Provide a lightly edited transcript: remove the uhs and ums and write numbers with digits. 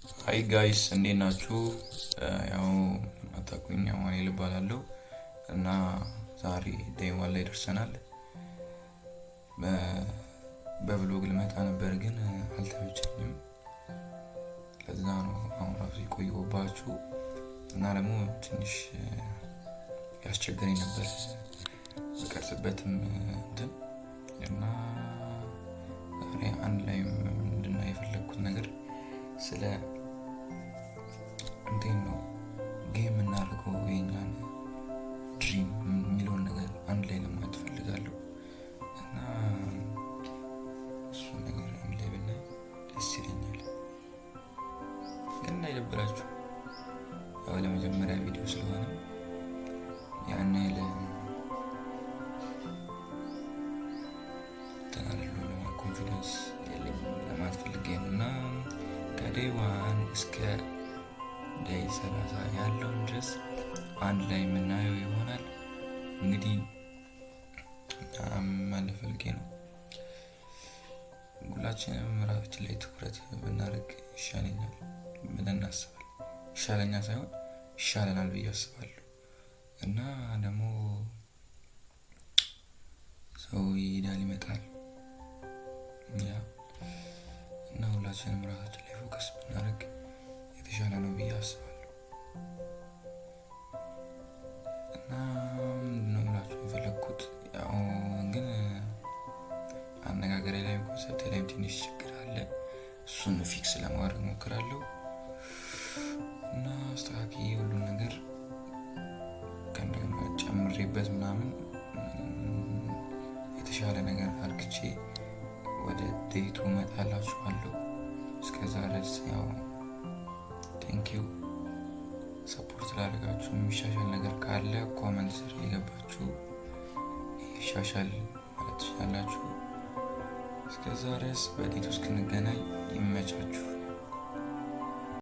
ሃይ ጋይስ እንዴት ናችሁ? ያው አታውቁኝ አማኑኤል እባላለሁ እና ዛሬ ዴይ ዋን ላይ ደርሰናል። በብሎግ ልመጣ ነበር ግን አልተመቸኝም። ለዛ ነው አሁን ራሱ የቆየሁባችሁ እና ደግሞ ትንሽ ያስቸገረኝ ነበር ስቀርጽበትም እንትን እና ዛሬ አንድ ላይ እንድናይ የፈለግኩት ነገር ስለ እንዴት ነው ጌም እናደርገው የኛን ድሪም የሚለውን ነገር አንድ ላይ ለማየት ፈልጋለሁ እና እሱ ነገር አንድ ላይ ብናይ ደስ ይለኛል። ግን እንዳይደብራችሁ ያው ለመጀመሪያ ቪዲዮ ስለሆነ ያን ያህል ኮንፊደንስ የለኝም ለማለት ፈልጌ ነው እና ከዴይ ዋን እስከ ዴይ 30 ያለውን ድረስ አንድ ላይ የምናየው ይሆናል። እንግዲህ ማለት ፈልጌ ነው ሁላችንም ራሳችን ላይ ትኩረት ብናደርግ ይሻለኛል ብለን እናስባለን። ይሻለኛል ሳይሆን ይሻለናል ብዬ አስባለሁ እና ደግሞ ሰው ይሄዳል ይመጣል እና ሁላችንም ራሳችን ላይ ፎከስ ብናደርግ የተሻለ ነው ብዬ አስባለሁ እና ምንድነው ብላችሁ የፈለግኩት ያው ግን አነጋገሬ ላይ ኮንሰፕት ላይ ትንሽ ችግር አለ። እሱን ፊክስ ለማድረግ ሞክራለሁ እና አስተካክዬ ሁሉን ነገር ከእንደገና ጨምሬበት ምናምን የተሻለ ነገር አድርግቼ ወደ ዴቱ እመጣላችኋለሁ። እስከዛ ድረስ ያው ቴንኪዩ ሰፖርት ላደረጋችሁ። የሚሻሻል ነገር ካለ ኮመንት ስር የገባችሁ ይሻሻል ማለት ትችላላችሁ። እስከዛ ድረስ በዴቱ እስክንገናኝ ይመቻችሁ።